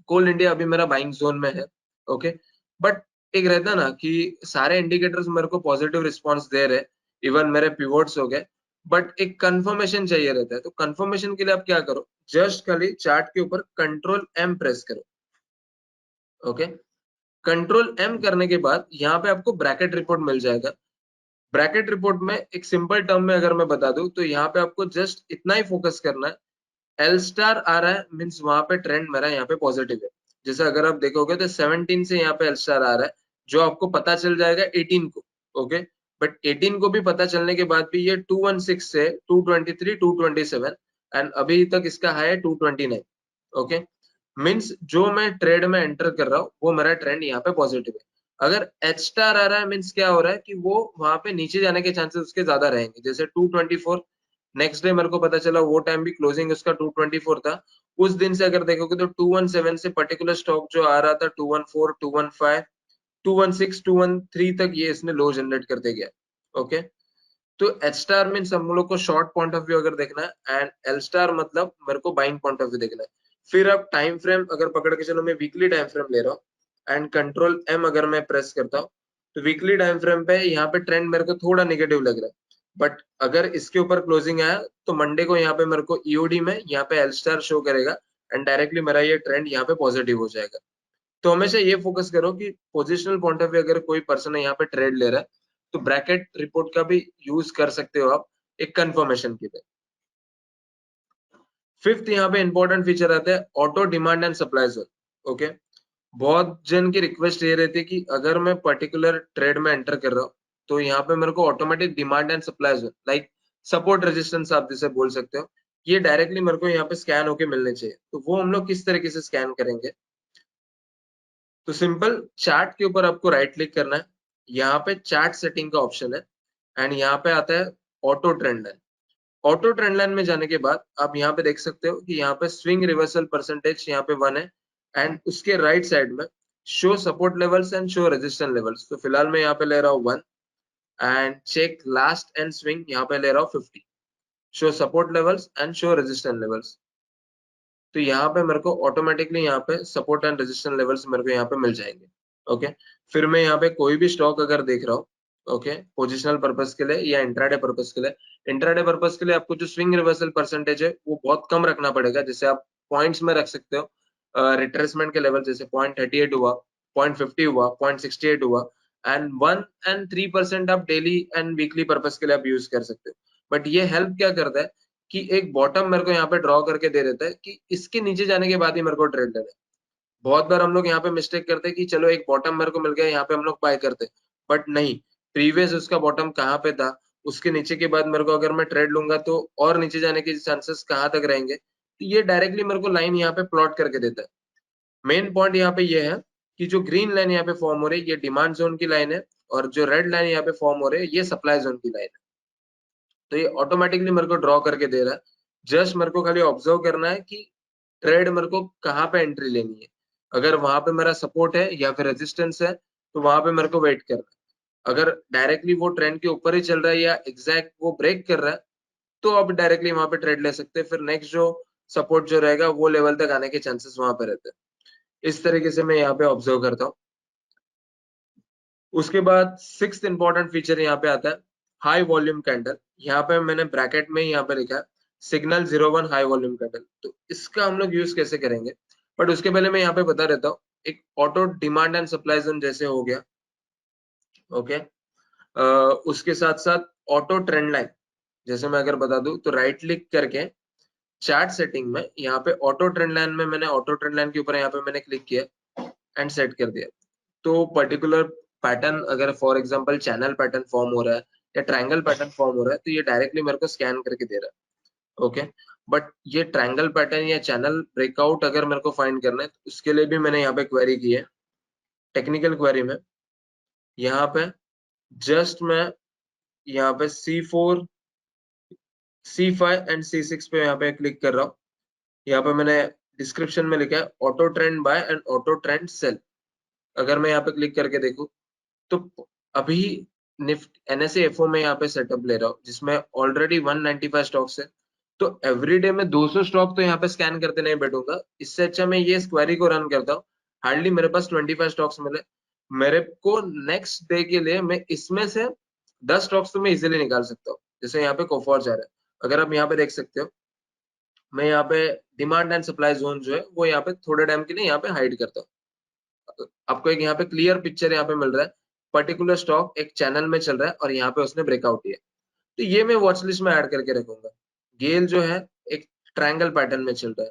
कोल इंडिया अभी मेरा बाइंग जोन में है, ओके, बट एक रहता है ना कि सारे इंडिकेटर्स मेरे को पॉजिटिव रिस्पॉन्स दे रहे, इवन मेरे पिवोट्स हो गए, बट एक कंफर्मेशन चाहिए रहता है। तो कंफर्मेशन के लिए आप क्या करो, जस्ट खाली चार्ट के ऊपर कंट्रोल एम प्रेस करो। ओके, कंट्रोल एम करने के बाद यहाँ पे आपको ब्रैकेट रिपोर्ट मिल जाएगा। ब्रैकेट रिपोर्ट में एक सिंपल टर्म में अगर मैं बता दूं, तो यहाँ पे आपको जस्ट इतना ही फोकस करना है, एल स्टार आ रहा है मीन्स वहां पे ट्रेंड मेरा यहाँ पे पॉजिटिव है। जैसे अगर आप देखोगे तो 17 से यहाँ पे एल स्टार आ रहा है, जो आपको पता चल जाएगा 18 को। ओके, बट 18 को भी पता चलने के बाद भी ये 216 से 223 227 एंड अभी तक इसका हाई है 229। ओके, मीन्स जो मैं ट्रेड में एंटर कर रहा हूँ वो मेरा ट्रेंड यहाँ पे पॉजिटिव है। अगर एच स्टार आ रहा है मीन्स क्या हो रहा है कि वो वहां पे नीचे जाने के चांसेस उसके ज्यादा रहेंगे। जैसे 224 नेक्स्ट डे मेरे को पता चला, वो टाइम भी क्लोजिंग उसका 224 था। उस दिन से अगर देखोगे तो 217 से पर्टिकुलर स्टॉक जो आ रहा था 214 215 216 213 तक ये इसने लो जनरेट करते गया। ओके, तो एच स्टार मीन्स हम लोग को शॉर्ट पॉइंट ऑफ व्यू अगर देखना है, एंड एल स्टार मतलब मेरे को बाइंग पॉइंट ऑफ व्यू देखना है। फिर अब टाइम फ्रेम अगर पकड़ के चलो, मैं वीकली टाइम फ्रेम ले रहा हूँ एंड कंट्रोल एम अगर मैं प्रेस करता हूँ, तो वीकली टाइम फ्रेम पे यहाँ पे ट्रेंड मेरे को थोड़ा नेगेटिव लग रहा है। बट अगर इसके ऊपर क्लोजिंग आया तो मंडे को यहाँ पे मेरे को ईओडी में यहाँ पे एल स्टार शो करेगा एंड डायरेक्टली मेरा ये ट्रेंड यहाँ पे पॉजिटिव हो जाएगा। तो हमेशा ये फोकस करो कि पोजिशनल पॉइंट ऑफ व्यू अगर कोई पर्सन है यहाँ पे ट्रेड ले रहा है, तो ब्रैकेट रिपोर्ट का भी यूज कर सकते हो आप एक कंफर्मेशन के लिए। फिफ्थ यहाँ पे इंपॉर्टेंट फीचर आता है auto demand and supply zone. Okay, बहुत जन की रिक्वेस्ट ये रहती है कि अगर मैं पर्टिकुलर ट्रेड में एंटर कर रहा हूँ तो यहाँ पे मेरे को automatic demand and supply zone like support resistance आप जिसे बोल सकते हो, ये डायरेक्टली मेरे को यहाँ पे स्कैन होके मिलने चाहिए। तो वो हम लोग किस तरीके से स्कैन करेंगे, तो सिंपल चार्ट के ऊपर आपको राइट क्लिक करना है, यहाँ पे चार्ट सेटिंग का ऑप्शन है एंड यहाँ पे आता है auto trend line. Auto trend line में जाने के बाद आप यहाँ पे देख सकते हो कि यहाँ पे स्विंग रिवर्सल परसेंटेज यहाँ पे 1 है एंड उसके राइट साइड में show support levels and show resistance levels. तो फिलहाल मैं यहाँ पे ले रहा हूँ 1 and check last and swing यहाँ पे ले रहा हूँ 50, show support levels and show resistance levels. तो यहाँ पे मेरे को ऑटोमेटिकली यहाँ पे सपोर्ट एंड रेजिस्टेंस लेवल्स मेरे को यहाँ पे मिल जाएंगे। ओके, फिर मैं यहाँ पे कोई भी स्टॉक अगर देख रहा हूँ, ओके, पोजिशनल पर्पस के लिए या इंट्राडे पर्पस के लिए, इंट्राडे पर्पस के लिए आपको जो स्विंग रिवर्सल परसेंटेज है वो बहुत कम रखना पड़ेगा, जैसे आप पॉइंट्स में रख सकते हो। रिट्रेसमेंट के लेवल जैसे 0.38 हुआ, 0.50 हुआ, 0.68 हुआ एंड 1 and 3% आप डेली एंड वीकली पर्पस के लिए आप यूज कर सकते हो। बट ये हेल्प क्या करता है कि एक बॉटम मेरे को यहाँ पे ड्रॉ करके दे देता है कि इसके नीचे जाने के बाद ही मेरे को ट्रेड लेना है। बहुत बार हम लोग यहाँ पे मिस्टेक करते हैं कि चलो एक बॉटम मेरे को मिल गया, यहाँ पे हम लोग बाय करते, बट नहीं, प्रीवियस उसका बॉटम कहाँ पे था, उसके नीचे के बाद मेरे को अगर मैं ट्रेड लूंगा तो और नीचे जाने के चांसेस कहाँ तक रहेंगे, तो ये डायरेक्टली मेरे को लाइन यहाँ पे प्लॉट करके देता है। मेन पॉइंट यहाँ पे ये है कि जो ग्रीन लाइन यहाँ पे फॉर्म हो रही है ये डिमांड जोन की लाइन है और जो रेड लाइन यहाँ पे फॉर्म हो रही है ये सप्लाई जोन की लाइन है। तो ये ऑटोमेटिकली मेरे को ड्रॉ करके दे रहा है, जस्ट मेरे को खाली ऑब्जर्व करना है कि ट्रेड मेरे को कहाँ पे एंट्री लेनी है। अगर वहां पे मेरा सपोर्ट है या फिर रेजिस्टेंस है तो वहां पे मेरे को वेट करना है। अगर डायरेक्टली वो ट्रेंड के ऊपर ही चल रहा है या एग्जैक्ट वो ब्रेक कर रहा है तो आप डायरेक्टली वहां पे ट्रेड ले सकते हैं। फिर नेक्स्ट जो सपोर्ट जो रहेगा वो लेवल तक आने के चांसेस वहां पे रहते हैं। इस तरीके से मैं यहाँ पे ऑब्जर्व करता हूँ। उसके बाद सिक्स्थ इंपॉर्टेंट फीचर यहाँ पे आता है हाई वॉल्यूम कैंडल। यहाँ पे मैंने ब्रैकेट में यहाँ पे लिखा है सिग्नल 01 हाई वॉल्यूम कैंडल। तो इसका हम लोग यूज कैसे करेंगे, बट उसके पहले मैं यहाँ पे बता देता हूँ। एक auto demand and supply zone जैसे हो गया, ओके, उसके साथ साथ ऑटो ट्रेंड लाइन जैसे मैं अगर बता दूं तो राइट क्लिक करके चार्ट सेटिंग में यहाँ पे ऑटो ट्रेंड लाइन में मैंने ऑटो ट्रेंड लाइन के ऊपर यहाँ पे मैंने क्लिक किया एंड सेट कर दिया। तो पर्टिकुलर पैटर्न अगर for example channel pattern form हो रहा है या ट्रायंगल पैटर्न फॉर्म हो रहा है तो ये डायरेक्टली मेरे को स्कैन करके दे रहा है। ओके, बट ये ट्रायंगल पैटर्न या चैनल ब्रेकआउट अगर मेरे को फाइंड करना है तो उसके लिए भी मैंने यहाँ पे क्वेरी की है टेक्निकल क्वेरी में। यहाँ पे जस्ट मैं यहाँ पे C4, C5 एंड C6 पे यहाँ पे क्लिक कर रहा हूँ। यहाँ पे मैंने डिस्क्रिप्शन में लिखा है auto trend buy and auto trend sell. अगर मैं यहाँ पे क्लिक करके देखूं तो अभी निफ्ट NSE FO में यहाँ पे सेटअप ले रहा हूँ जिसमें ऑलरेडी 195 स्टॉक्स है। तो एवरीडे में 200 स्टॉक तो यहाँ पे स्कैन करते नहीं बैठूंगा, इससे अच्छा मैं ये क्वेरी को रन करता हूँ। हार्डली मेरे पास 25 स्टॉक्स मिले, मेरे को नेक्स्ट डे के लिए मैं इसमें से 10 स्टॉक्स तो मैं इजिली निकाल सकता हूँ। जैसे यहाँ पे कोफॉर जा रहा है, अगर आप यहाँ पे देख सकते हो, मैं यहाँ पे डिमांड एंड सप्लाई जोन जो है वो यहाँ पे थोड़े टाइम के लिए यहाँ पे हाइड करता हूँ। आपको एक यहाँ पे क्लियर पिक्चर यहाँ पे मिल रहा है, पर्टिकुलर स्टॉक एक चैनल में चल रहा है और यहाँ पे उसने ब्रेकआउट किया, तो ये मैं वॉच लिस्ट में ऐड करके रखूंगा। गेल जो है एक ट्रायंगल पैटर्न में चल रहा है,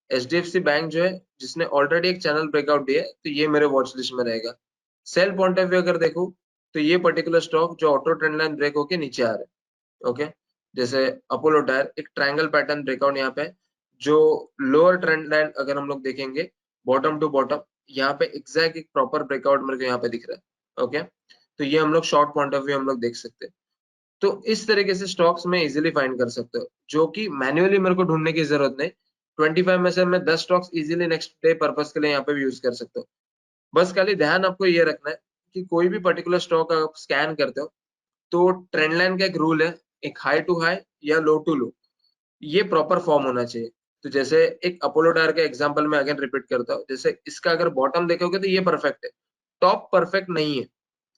HDFC बैंक जो है जिसने ऑलरेडी एक चैनल ब्रेकआउट दिया है तो ये मेरे वॉच लिस्ट में रहेगा। सेल पॉइंट ऑफ व्यू अगर देखो तो ये पर्टिकुलर स्टॉक जो ऑटो ट्रेंड लाइन ब्रेक होके नीचे आ रहा है, ओके, जैसे अपोलो टायर एक ट्रायंगल पैटर्न ब्रेकआउट यहाँ पे, जो लोअर ट्रेंड लाइन अगर हम लोग देखेंगे बॉटम टू बॉटम यहाँ पे एग्जैक्ट एक प्रॉपर ब्रेकआउट मेरे को यहाँ पे दिख रहा है। ओके, तो ये हम लोग शॉर्ट पॉइंट ऑफ व्यू हम लोग देख सकते हैं। तो इस तरीके से स्टॉक्स में इजीली फाइंड कर सकते हो, जो कि मैन्युअली मेरे को ढूंढने की जरूरत नहीं। 25 में से मैं 10 stocks easily next day purpose के लिए यहाँ पे भी यूज कर सकता हूँ। बस खाली ध्यान आपको ये रखना है कि कोई भी पर्टिकुलर स्टॉक आप स्कैन करते हो तो ट्रेंड लाइन का एक रूल है, एक हाई टू हाई या लो टू लो, ये प्रॉपर फॉर्म होना चाहिए। तो जैसे एक अपोलो टायर का एग्जांपल मैं अगेन रिपीट करता हूँ, जैसे इसका अगर बॉटम देखोगे तो ये परफेक्ट है, टॉप परफेक्ट नहीं है,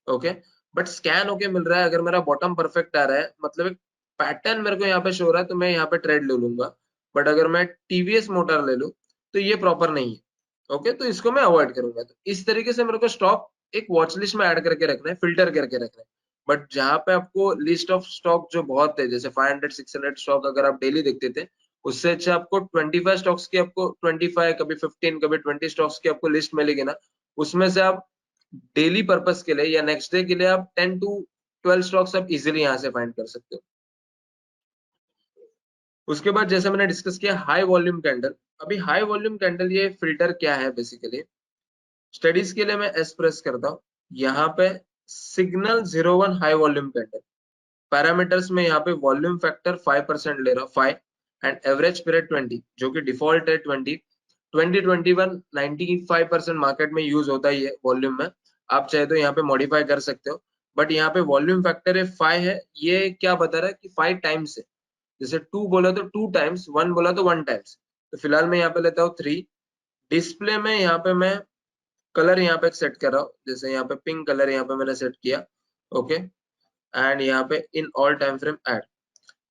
ओके, बट स्कैन होके मिल रहा है। अगर मेरा बॉटम परफेक्ट आ रहा है, मतलब एक पैटर्न मेरे को यहाँ पे शो हो रहा है, तो मैं यहाँ पे ट्रेड ले लूंगा। बट अगर मैं टीवीएस मोटर ले लूं तो ये प्रॉपर नहीं है, ओके, तो इसको मैं अवॉइड करूंगा। तो इस तरीके से मेरे को स्टॉक एक वॉच लिस्ट में ऐड करके रखना है, फिल्टर करके रखना है। बट जहां पे आपको लिस्ट ऑफ स्टॉक जो बहुत है, जैसे 500 600 स्टॉक अगर आप डेली देखते थे, उससे अच्छा आपको 25 स्टॉक्स की, आपको 25 कभी 15 कभी 20 स्टॉक्स की आपको लिस्ट मिलेगी ना, उसमें से आप डेली पर्पस के लिए या नेक्स्ट डे के लिए आप 10 टू 12 स्टॉक्स आप इजीली यहाँ से फाइंड कर सकते हो। उसके बाद जैसे मैंने डिस्कस किया हाई वॉल्यूम कैंडल। अभी हाई वॉल्यूम कैंडल ये फिल्टर क्या है बेसिकली, स्टडीज के लिए मैं एस प्रेस करता हूँ, यहाँ पे signal 01 high volume candle, parameters में यहाँ पे वॉल्यूम फैक्टर 5% ले रहा हूँ, 5, एंड एवरेज पीरियड 20, जो कि डिफॉल्ट है 20। 2021 95% मार्केट में यूज होता ही है वॉल्यूम में, आप चाहे तो यहाँ पे मॉडिफाई कर सकते हो। बट यहाँ पे वॉल्यूम फैक्टर है 5 है, ये क्या बता रहा है कि 5 टाइम्स है। जैसे 2 बोला तो 2 टाइम्स, 1 बोला तो 1 टाइम्स। तो फिलहाल मैं यहाँ पे लेता हूँ 3। डिस्प्ले में यहाँ पे मैं कलर यहाँ पे सेट कर रहा हूँ, जैसे यहाँ पे पिंक कलर यहाँ पे मैंने सेट किया, ओके, एंड यहाँ पे इन ऑल टाइम फ्रेम ऐड।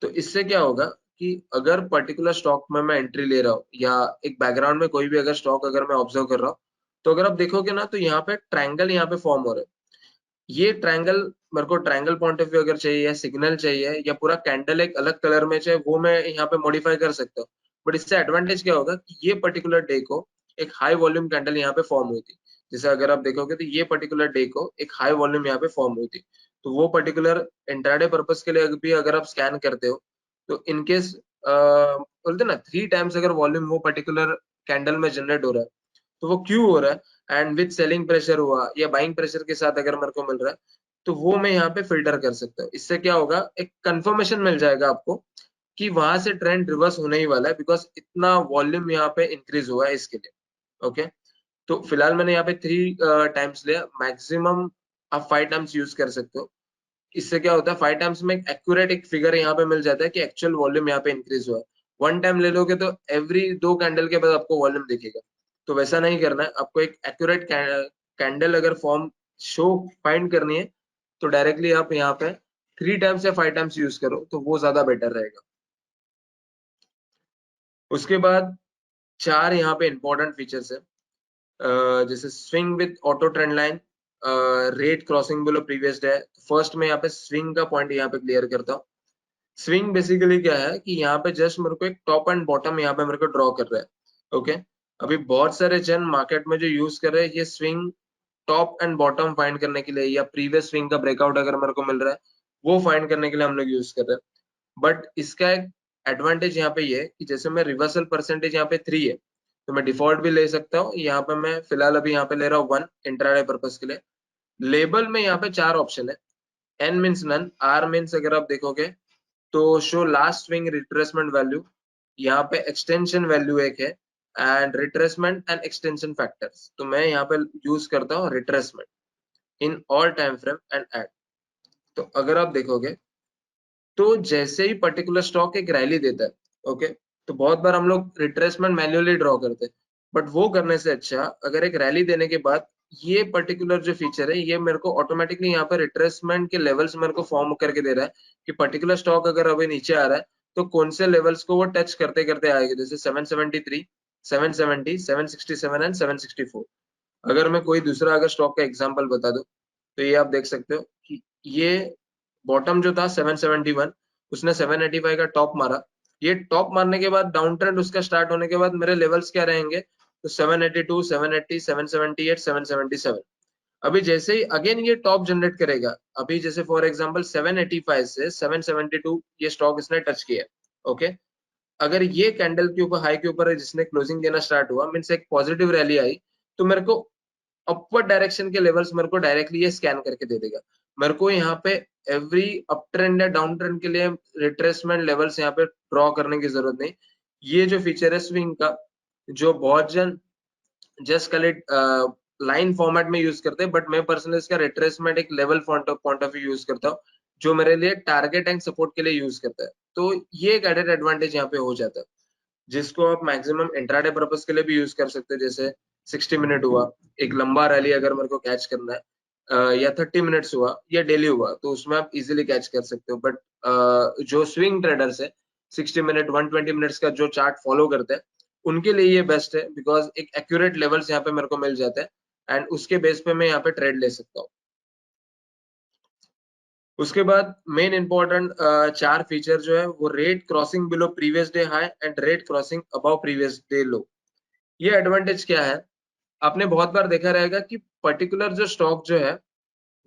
तो इससे क्या होगा कि अगर पर्टिकुलर स्टॉक में मैं एंट्री ले रहा हूँ या एक बैकग्राउंड में कोई भी अगर स्टॉक अगर मैं ऑब्जर्व कर रहा हूँ, तो अगर आप देखोगे ना तो यहाँ पे ट्रायंगल यहाँ पे फॉर्म हो रहा है। ये ट्रायंगल, मेरे को ट्रायंगल पॉइंट ऑफ व्यू अगर चाहिए, सिग्नल चाहिए, या पूरा कैंडल एक अलग कलर में चाहिए, वो मैं यहाँ पे मॉडिफाई कर सकता हूँ। बट इससे एडवांटेज क्या होगा कि ये पर्टिकुलर डे को एक हाई वॉल्यूम कैंडल यहाँ पे फॉर्म हुई थी। जैसे अगर आप देखोगे तो ये पर्टिकुलर डे को एक हाई वॉल्यूम यहाँ पे फॉर्म हुई थी। तो वो पर्टिकुलर इंट्राडे पर्पज के लिए भी अगर आप स्कैन करते हो, तो इनकेस बोलते ना 3 टाइम्स अगर वॉल्यूम वो पर्टिकुलर कैंडल में जनरेट हो रहा है, तो वो क्यों हो रहा है एंड विथ सेलिंग प्रेशर हुआ या बाइंग प्रेशर के साथ अगर मेरे को मिल रहा है, तो वो मैं यहाँ पे फिल्टर कर सकता हूँ। इससे क्या होगा, एक कंफर्मेशन मिल जाएगा आपको कि वहां से ट्रेंड रिवर्स होने ही वाला है, बिकॉज इतना वॉल्यूम यहाँ पे इंक्रीज हुआ है इसके लिए, ओके। तो फिलहाल मैंने यहाँ पे 3 टाइम्स लिया, मैक्सिमम आप 5 टाइम्स यूज कर सकते हो। इससे क्या होता है, 5 टाइम्स में एक्यूरेट एक फिगर यहाँ पे मिल जाता है कि एक्चुअल वॉल्यूम यहाँ पे इंक्रीज हुआ है। 1 टाइम ले लोगे तो एवरी 2 कैंडल के बाद आपको वॉल्यूम दिखेगा। तो वैसा नहीं करना है आपको, एक एक्यूरेट कैंडल अगर फॉर्म शो फाइंड करनी है, तो डायरेक्टली आप यहाँ पे 3 टाइम्स या 5 टाइम्स यूज करो, तो वो ज्यादा बेटर रहेगा। उसके बाद 4 यहाँ पे इंपॉर्टेंट फीचर्स है, जैसे swing with auto trend line, rate crossing below previous day. First में यहाँ पे स्विंग का पॉइंट यहाँ पे क्लियर करता हूँ। स्विंग बेसिकली क्या है कि यहाँ पे जस्ट मेरे को एक टॉप एंड बॉटम यहाँ पे मेरे को ड्रॉ कर रहा है, ओके। अभी बहुत सारे जन मार्केट में जो यूज कर रहे हैं ये swing top and bottom find करने के लिए, या प्रीवियस स्विंग का ब्रेकआउट अगर मेरे को मिल रहा है वो फाइंड करने के लिए हम लोग यूज कर रहे हैं। बट इसका एक एडवांटेज यहाँ पे ये है कि जैसे मैं रिवर्सल परसेंटेज यहाँ पे 3 है, तो मैं डिफॉल्ट भी ले सकता हूँ। यहाँ पे मैं फिलहाल अभी यहाँ पे ले रहा हूँ 1 इंट्राडे पर्पज के लिए। लेबल में यहाँ पे 4 ऑप्शन है, N means none, R means अगर आप देखोगे तो show last swing retracement value, यहाँ पे एक्सटेंशन वैल्यू एक है, and retracement and extension factors. तो मैं यहाँ पे यूज करता हूँ retracement in all time frame and add. तो अगर आप देखोगे तो जैसे ही पर्टिकुलर स्टॉक एक रैली देता है, ओके, तो बहुत बार हम लोग रिट्रेसमेंट मैन्युअली ड्रॉ करते हैं। बट वो करने से अच्छा अगर एक रैली देने के बाद ये पर्टिकुलर जो फीचर है ये मेरे को ऑटोमेटिकली यहाँ पे रिट्रेसमेंट के लेवल्स मेरे को फॉर्म करके दे रहा है कि पर्टिकुलर स्टॉक अगर अभी नीचे आ रहा है तो कौन से लेवल्स को वो टच करते करते आएगा, जैसे 773, 770, 767 एंड 764। अगर मैं कोई दूसरा अगर स्टॉक का एग्जांपल बता दूं, तो ये आप देख सकते हो कि ये बॉटम जो था 771, उसने 785 का टॉप मारा। ये टॉप मारने के बाद डाउन ट्रेंड उसका स्टार्ट होने के बाद मेरे लेवल्स क्या रहेंगे, तो 782, 780, 778, 777। अभी जैसे ही अगेन ये टॉप जनरेट करेगा, अभी जैसे फॉर एग्जांपल 785 से 772 ये स्टॉक इसने टच किया, ओके। अगर ये कैंडल के ऊपर हाई के ऊपर जिसने क्लोजिंग देना स्टार्ट हुआ, मीन्स एक पॉजिटिव रैली आई, तो मेरे को अपवर्ड डायरेक्शन के लेवल्स मेरे को डायरेक्टली ये स्कैन करके दे देगा। मेरे को यहाँ पे एवरी अप ट्रेंड या डाउन ट्रेंड के लिए रिट्रेसमेंट लेवल्स यहाँ पे ड्रॉ करने की जरूरत नहीं। ये जो फीचर है स्विंग का, जो बहुत जन जस्ट कलेक्ट लाइन फॉर्मेट में यूज करते हैं, बट मैं पर्सनली इसका रिट्रेसमेंट एक level point of view use करता हूँ, जो मेरे लिए टारगेट एंड सपोर्ट के लिए यूज करता है। तो ये एक एडेड एडवांटेज यहाँ पे हो जाता है, जिसको आप मैक्सिमम इंट्राडे पर्पस के लिए भी यूज कर सकते हो। जैसे 60 मिनट हुआ, एक लंबा रैली अगर मेरे को कैच करना है, या 30 मिनट्स हुआ या डेली हुआ, तो उसमें आप इजीली कैच कर सकते हो। बट जो स्विंग ट्रेडर्स है, 60 मिनट 120 मिनट्स का जो चार्ट फॉलो करते हैं, उनके लिए ये बेस्ट है, बिकॉज एक एक्यूरेट लेवल्स यहाँ पे मेरे को मिल जाते हैं एंड उसके बेस पे मैं यहाँ पे ट्रेड ले सकता हूँ। उसके बाद मेन इंपॉर्टेंट चार फीचर जो है वो rate crossing below previous day high and rate crossing above previous day लो। ये एडवांटेज क्या है, आपने बहुत बार देखा रहेगा कि पर्टिकुलर जो स्टॉक जो है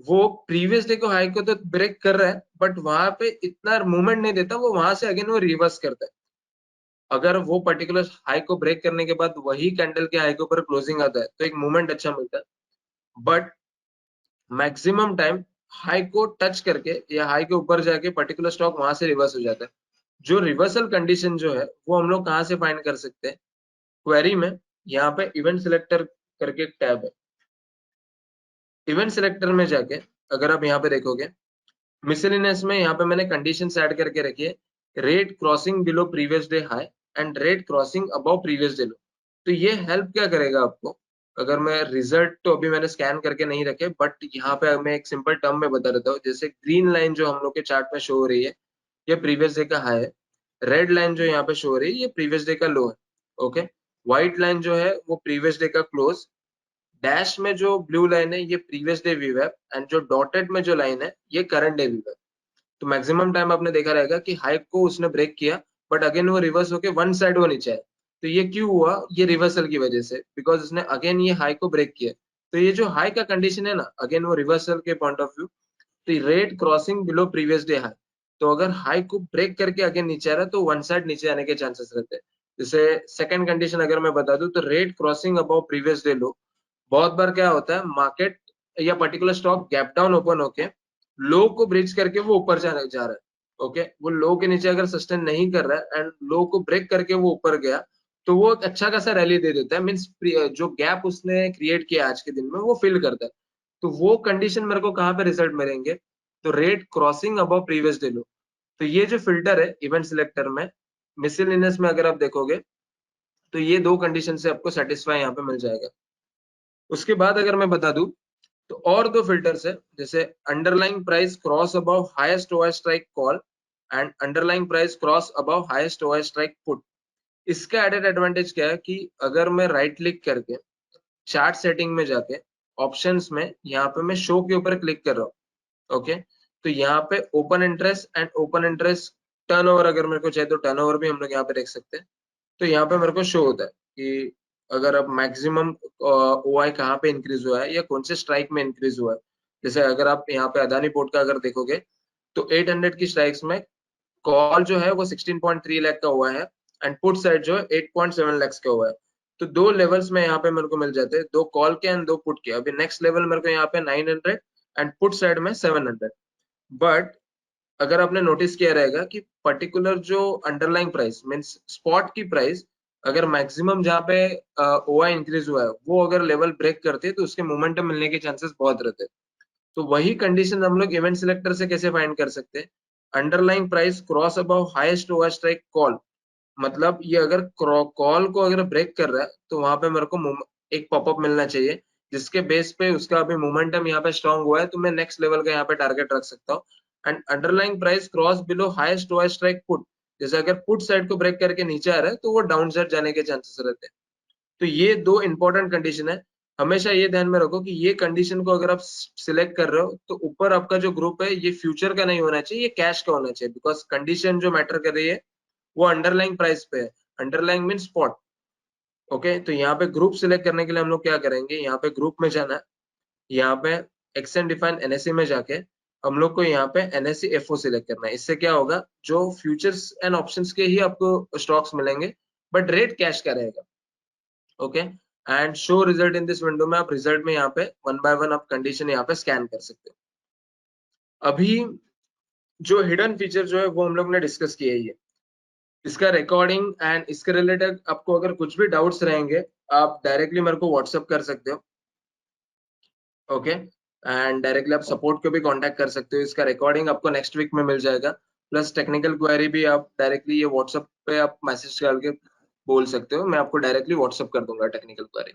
वो प्रीवियस डे को हाई को तो ब्रेक कर रहा है, बट वहां पे इतना मूवमेंट नहीं देता, वो वहां से अगेन वो रिवर्स करता है। अगर वो पर्टिकुलर हाई को ब्रेक करने के बाद वही कैंडल के हाई के ऊपर क्लोजिंग आता है तो एक मूवमेंट अच्छा मिलता है, बट मैक्सिमम टाइम हाई को टच करके या हाई के ऊपर जाके पर्टिकुलर स्टॉक वहां से रिवर्स हो जाता है। जो रिवर्सल कंडीशन जो है वो हम लोग कहाँ से फाइंड कर सकते हैं, क्वेरी में यहाँ पे इवेंट सिलेक्टर करके एक टैब है। इवेंट सिलेक्टर में जाके अगर आप यहाँ पे देखोगे, मिसलिनियस में यहाँ पे मैंने कंडीशंस ऐड करके रखी है, rate crossing below previous day high and rate crossing above previous day लो। तो ये हेल्प क्या करेगा आपको, अगर मैं रिजल्ट तो अभी मैंने स्कैन करके नहीं रखे, बट यहाँ पे मैं एक सिंपल टर्म में बता देता हूँ। जैसे ग्रीन लाइन जो हम लोग के चार्ट में शो हो रही है, ये प्रीवियस डे का हाई है। रेड लाइन जो यहाँ पे शो हो रही है, ये प्रीवियस डे का लो है। ओके, व्हाइट लाइन जो है वो प्रीवियस डे का क्लोज, डैश में जो ब्लू लाइन है ये प्रीवियस डे व्यू है, एंड जो डॉटेड में जो लाइन है ये करंट डे व्यू है। तो मैक्सिमम टाइम आपने देखा रहेगा कि हाई को उसने ब्रेक किया, बट अगेन वो रिवर्स होके वन साइड वो नीचे है। तो ये क्यों हुआ, ये रिवर्सल की वजह से, बिकॉज उसने अगेन ये हाई को ब्रेक किया। तो ये जो हाई का कंडीशन है ना, अगेन वो रिवर्सल के पॉइंट ऑफ व्यू, तो rate crossing below previous day high. तो अगर हाई को ब्रेक करके अगेन नीचे आ रहा है तो वन साइड नीचे आने के चांसेस रहते हैं। जैसे सेकंड कंडीशन अगर मैं बता दूं, तो rate crossing above previous day low. बहुत बार क्या होता है, मार्केट या particular stock gap down open होके लो को ब्रिज करके वो ऊपर जा रहा है। ओके, वो लो के नीचे अगर सस्टेन नहीं कर रहा है एंड लो को ब्रेक करके वो ऊपर गया, तो वो एक अच्छा खासा रैली दे देता है। मीन्स जो गैप उसने क्रिएट किया आज के दिन में वो फिल करता है। तो वो कंडीशन मेरे को कहाँ पे रिजल्ट मिलेंगे, तो rate crossing above previous day लो। तो ये जो फिल्टर है इवेंट सिलेक्टर में, मिसलेनियस में अगर आप देखोगे, तो ये दो कंडीशन से आपको सेटिस्फाई यहाँ पे मिल जाएगा। उसके बाद अगर मैं बता दूं, तो और दो फिल्टर्स है, जैसे underlying price cross above highest over strike call and underlying price cross above highest over strike put. इसका एडेड एडवांटेज क्या है कि अगर मैं राइट क्लिक करके चार्ट सेटिंग में जाके ऑप्शंस में यहाँ पे मैं शो के ऊपर क्लिक कर रहा हूँ। ओके, तो यहाँ पे open interest and open interest turnover अगर मेरे को चाहिए तो टर्नओवर भी हम लोग यहाँ पे देख सकते हैं। तो यहाँ पे मेरे को शो होता है कि अगर अब मैक्सिमम ओआई कहाँ पे इंक्रीज हुआ है या कौन से स्ट्राइक में इंक्रीज हुआ है। जैसे अगर आप यहाँ पे अदानी पोर्ट का अगर देखोगे, तो 800 की स्ट्राइक्स में कॉल जो है वो 16.3 लाख का हुआ है एंड पुट साइड जो है 8.7 लाख का हुआ है। तो दो लेवल्स में यहाँ पे मेरे को मिल जाते हैं, दो कॉल के एंड दो पुट के। अभी नेक्स्ट लेवल मेरे को यहाँ पे 900 एंड पुट साइड में 700। बट अगर आपने नोटिस किया रहेगा कि पर्टिकुलर जो अंडरलाइंग प्राइस मीन्स स्पॉट की प्राइस, अगर मैक्सिमम जहाँ पे ओआई इंक्रीज हुआ है वो अगर लेवल ब्रेक करते हैं तो उसके मोमेंटम मिलने के चांसेस बहुत रहते हैं। तो वही कंडीशन हम लोग इवेंट सिलेक्टर से कैसे फाइंड कर सकते हैं, underlying price cross above highest over strike call. मतलब ये अगर कॉल को अगर ब्रेक कर रहा है तो वहां पे मेरे को एक पॉपअप मिलना चाहिए, जिसके बेस पे उसका अभी मोमेंटम यहाँ पे स्ट्रांग हुआ है तो मैं नेक्स्ट लेवल का यहाँ पे टारगेट रख सकता हूँ। And underlying price cross below highest over strike put, जैसे अगर पुट साइड को ब्रेक करके नीचे आ रहा है तो वो डाउन साइड जाने के चांसेस रहते हैं। तो ये दो इंपॉर्टेंट कंडीशन है। हमेशा ये ध्यान में रखो कि ये कंडीशन को अगर आप सिलेक्ट कर रहे हो तो ऊपर आपका जो ग्रुप है ये फ्यूचर का नहीं होना चाहिए, ये कैश का होना चाहिए, बिकॉज कंडीशन जो मैटर कर रही है वो अंडरलाइंग प्राइस पे है। Underlying mean spot. ओके, तो यहाँ पे ग्रुप सिलेक्ट करने के लिए हम लोग क्या करेंगे, यहाँ पे ग्रुप में जाना है, यहाँ पे एक्सटेंड डिफाइन एनएससी में जाके हम लोग को यहाँ पे एनएससी एफओ सिलेक्ट करना है। इससे क्या होगा, जो फ्यूचर्स एंड ऑप्शंस के ही आपको स्टॉक्स मिलेंगे, बट रेट कैश का रहेगा। Okay, and show result in this window में आप रिजल्ट में यहाँ पे वन बाय वन आप कंडीशन यहाँ पे स्कैन कर सकते हो। अभी जो हिडन फीचर जो है वो हम लोग ने डिस्कस किया ही है। इसका रिकॉर्डिंग एंड इसके रिलेटेड आपको अगर कुछ भी डाउट्स रहेंगे, आप डायरेक्टली मेरे को व्हाट्सअप कर सकते हो। ओके, एंड डायरेक्टली आप सपोर्ट को भी कांटेक्ट कर सकते हो। इसका रिकॉर्डिंग आपको नेक्स्ट वीक में मिल जाएगा, प्लस टेक्निकल क्वेरी भी आप डायरेक्टली ये व्हाट्सएप पे आप मैसेज करके बोल सकते हो, मैं आपको डायरेक्टली व्हाट्सएप कर दूंगा टेक्निकल क्वेरी।